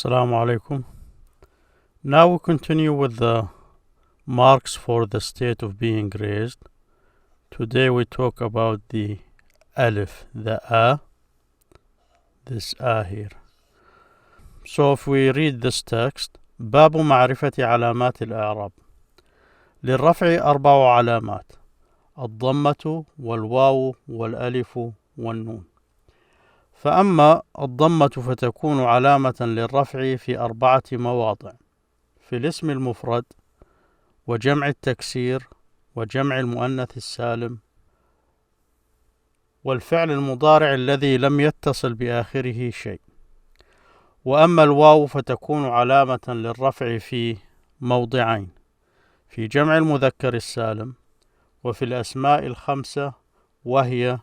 Assalamu alaikum. Now we continue with the marks for the state of being raised. Today we talk about the Alif, the A, this A here. So if we read this text, باب معرفة علامات الإعراب. للرفع 4 علامات: الضمة والواو والألف والنون. فأما الضمة فتكون علامة للرفع في 4 مواضع: في الاسم المفرد، وجمع التكسير، وجمع المؤنث السالم، والفعل المضارع الذي لم يتصل بآخره شيء. وأما الواو فتكون علامة للرفع في موضعين: في جمع المذكر السالم، وفي الأسماء 5، وهي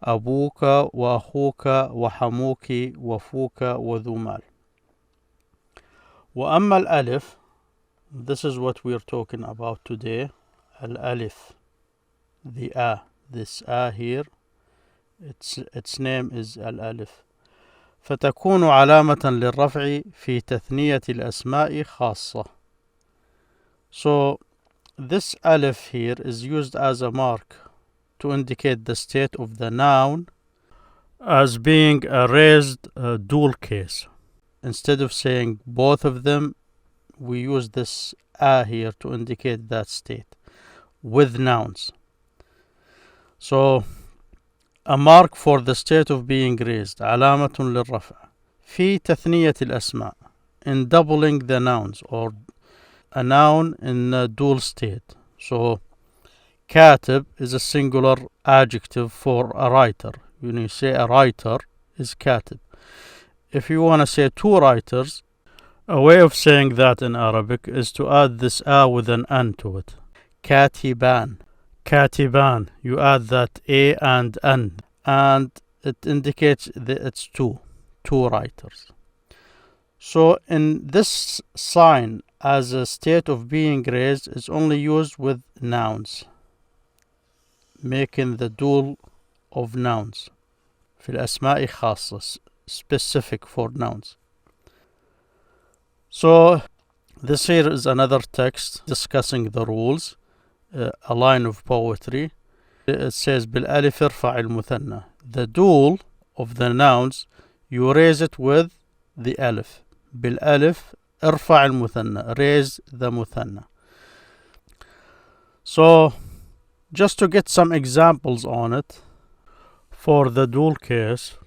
أبوك وأخوك وحموك وفوك وذو مال. وأما الألف, this is what we are talking about today. الألف, the A, this A here, its name is الألف. فتكون علامة للرفع في تثنية الأسماء خاصة. So this Alif here is used as a mark to indicate the state of the noun as being a raised dual case. Instead of saying both of them, we use this A here to indicate that state with nouns. So a mark for the state of being raised, علامة للرفع في تثنية الأسماء, in doubling the nouns, or a noun in a dual state. So كاتب is a singular adjective for a writer. When you say a writer is كاتب. If you want to say two writers, a way of saying that in Arabic is to add this A with an N to it. كاتبان, كاتبان, you add that A and N, and it indicates that it's two writers. So in this sign, as a state of being raised, is only used with nouns, making the dual of nouns. في الأسماء خاصة, specific for nouns. So this here is another text discussing the rules, a line of poetry. It says بالألف ارفع المثنى. The dual of the nouns, you raise it with the alif. بالألف ارفع المثنى, raise the مثنى. So just to get some examples on it, for the dual case,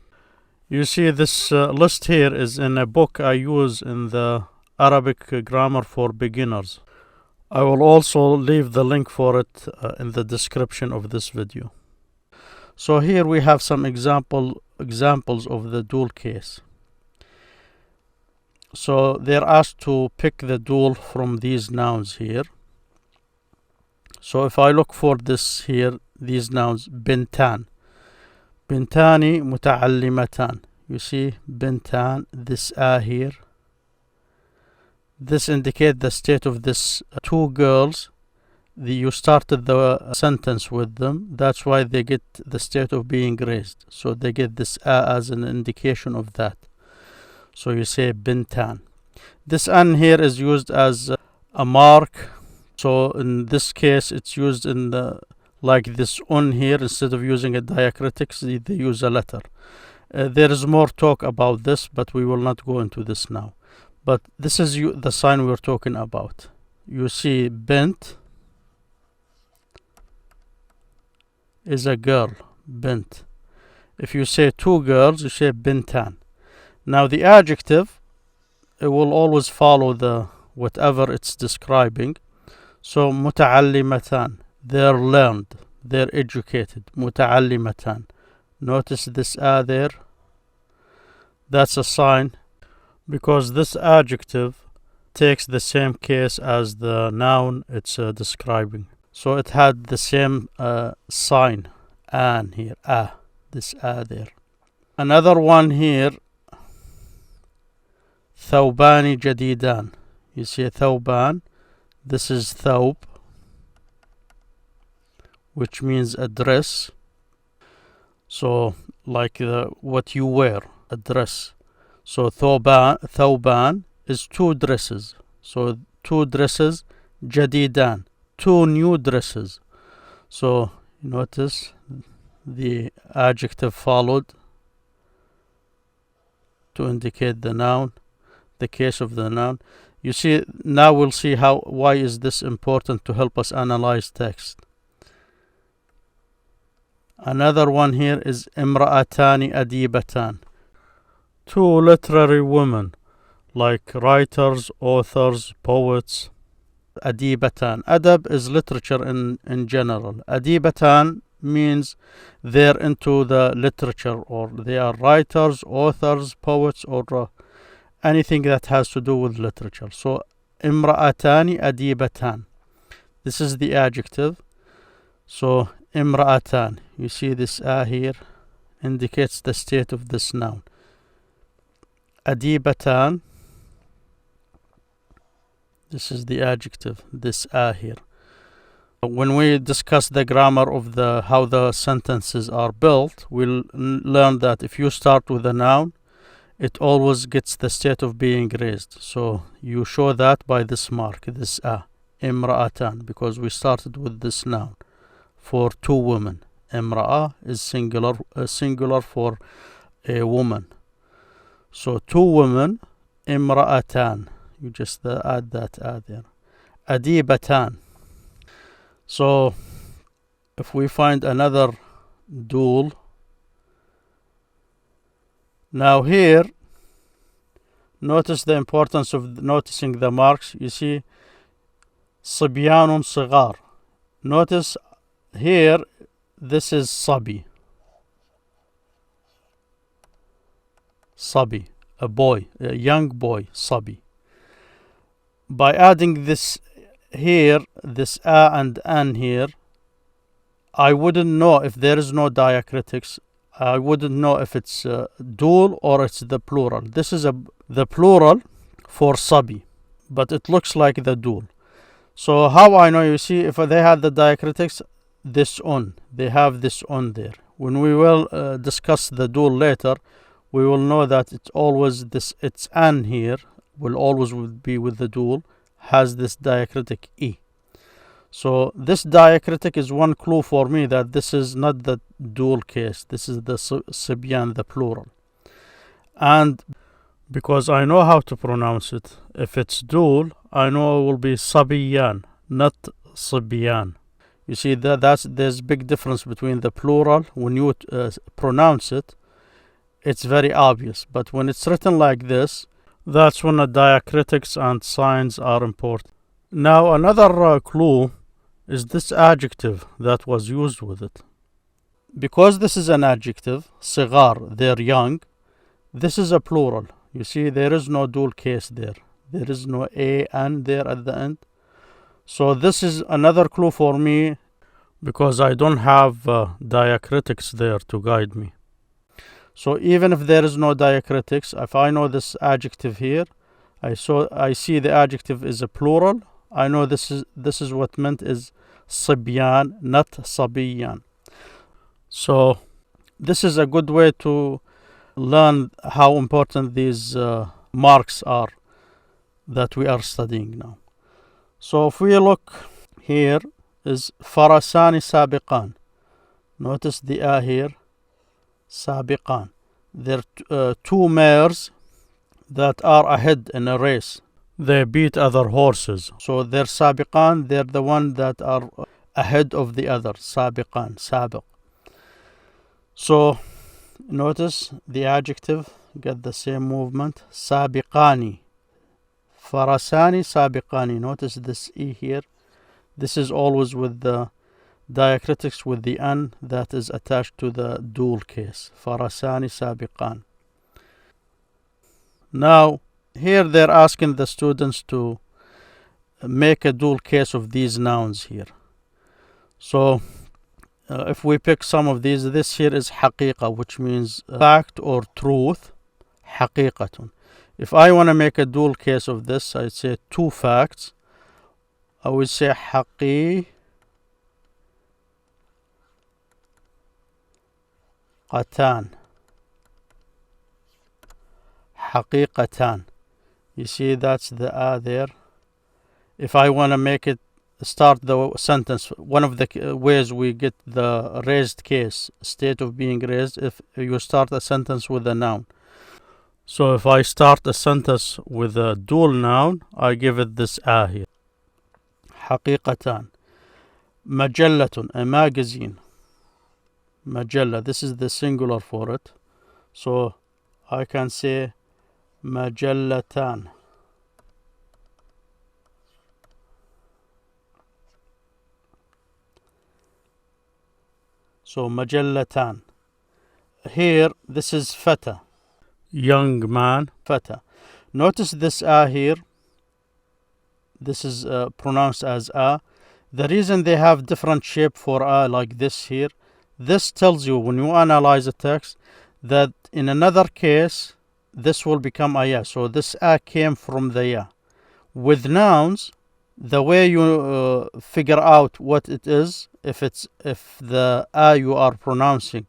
you see this list here is in a book I use in the Arabic grammar for beginners. I will also leave the link for it in the description of this video. So here we have some examples of the dual case. So they're asked to pick the dual from these nouns here. So if I look for this here, these nouns, بنتان, بنتان متعلمتان. You see بنتان, this A here. This indicates the state of this two girls. You started the sentence with them. That's why they get the state of being raised. So they get this A as an indication of that. So you say بنتان. This N here is used as a mark. So in this case, it's used in the like this on here. Instead of using a diacritics, they use a letter. There is more talk about this, but we will not go into this now. But this is the sign we're talking about. You see bint is a girl, bint. If you say two girls, you say bintan. Now the adjective, it will always follow the whatever it's describing. So متعلمتان, they're learned, they're educated. متعلمتان. Notice this A there. That's a sign, because this adjective takes the same case as the noun it's describing. So it had the same sign, an here, A, this A there. Another one here, ثوبان جديدان. You see ثوبان, this is ثوب, which means a dress. So like what you wear, a dress. So ثوبان is two dresses. So two dresses. جديدان, two new dresses. So notice the adjective followed to indicate the noun, the case of the noun. You see, now we'll see why is this important to help us analyze text. Another one here is امرأتان أديبتان, two literary women, like writers, authors, poets. أديبتان, adab is literature in general. أديبتان means they're into the literature, or they are writers, authors, poets, or anything that has to do with literature. So امرأتان أديبتان, this is the adjective. So امرأتان, you see this here indicates the state of this noun. أديبتان, this is the adjective, this here. When we discuss the grammar of how the sentences are built, we'll learn that if you start with a noun, it always gets the state of being raised. So you show that by this mark, this امرأتان, because we started with this noun for two women. امرأة is singular for a woman. So two women, امرأتان. You just add that there. أديبتان. So if we find another dual, now here, notice the importance of noticing the marks. You see, صبيان صغار. Notice here, this is صبي. صبي, a boy, a young boy, صبي. By adding this here, this and an here, I wouldn't know if there is no diacritics. I wouldn't know if it's dual or it's the plural. This is the plural for صبي, but it looks like the dual. So how I know? You see, if they had the diacritics, this on, they have this on there. When we will discuss the dual later, we will know that it's always this, it's an here, will always be with the dual, has this diacritic e. So this diacritic is one clue for me that this is not the dual case. This is the صبيان, the plural. And because I know how to pronounce it, if it's dual, I know it will be صبيان, not صبيان. You see, there's big difference between the plural. When you pronounce it, it's very obvious. But when it's written like this, that's when the diacritics and signs are important. Now another clue is this adjective that was used with it. Because this is an adjective, صغار, they're young, this is a plural. You see, there is no dual case there. There is no a and there at the end. So this is another clue for me, because I don't have diacritics there to guide me. So even if there is no diacritics, if I know this adjective here, I see the adjective is a plural, I know this is what meant is صبيان, not صبيان. So this is a good way to learn how important these marks are that we are studying now. So if we look here, is فرسان سابقان. Notice the here, سابقان. They're two mares that are ahead in a race. They beat other horses. So they're سابقان, they're the one that are ahead of the other. سابقان, سابق. So notice the adjective get the same movement. سابقاني. فرسان سابقاني. Notice this e here. This is always with the diacritics with the an that is attached to the dual case. فرسان سابقان. Now here they're asking the students to make a dual case of these nouns here. So if we pick some of these, this here is حقيقة, which means fact or truth. حقيقة. If I want to make a dual case of this, I'd say two facts. I would say حقيقتان. حقيقتان. You see that's the there. If I want to make it start the sentence, one of the ways we get the raised case, state of being raised, if you start a sentence with a noun. So if I start a sentence with a dual noun, I give it this here. حقيقتان. مجلة, a magazine. مجلة, this is the singular for it. So I can say مجلتان. So مجلتان. Here, this is فتى, young man, فتى. Notice this here. This is pronounced as a. The reason they have different shape for a like this here, this tells you when you analyze a text that in another case this will become a ya. So this a came from the ya. With nouns, the way you figure out what it is, if the a you are pronouncing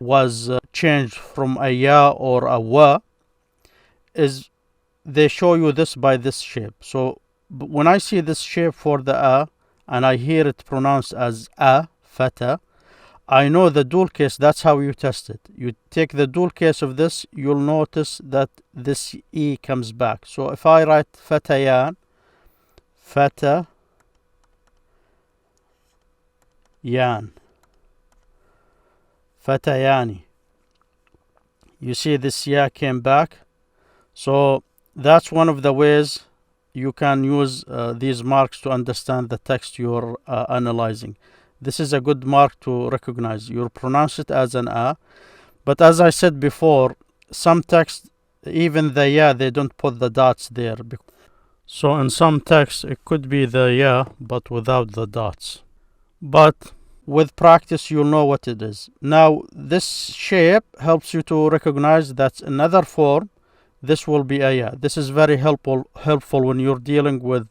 was changed from a ya or a wa, is they show you this by this shape. So when I see this shape for the a and I hear it pronounced as a, fata, I know the dual case. That's how you test it. You take the dual case of this, you'll notice that this e comes back. So if I write fatayan, fata yan, fatayani, you see this ya came back. So that's one of the ways you can use these marks to understand the text you're analyzing. This is a good mark to recognize. You pronounce it as an a, but as I said before, some text, even the ya, they don't put the dots there. So in some texts, it could be the ya, but without the dots. But with practice, you'll know what it is. Now, this shape helps you to recognize that's another form. This will be a ya. This is very helpful when you're dealing with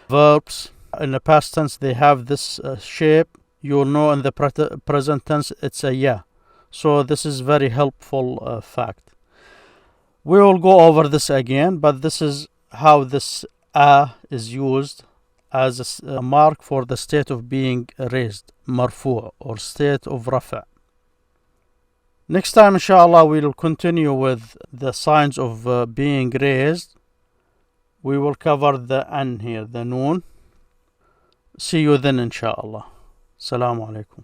verbs. In the past tense, they have this shape. You'll know in the present tense, it's a ya. So this is very helpful fact. We will go over this again, but this is how this a is used as a mark for the state of being raised, marfu' or state of rafa'. Next time, inshallah, we'll continue with the signs of being raised. We will cover the an here, the noun. See you then, inshallah. Assalamu alaikum.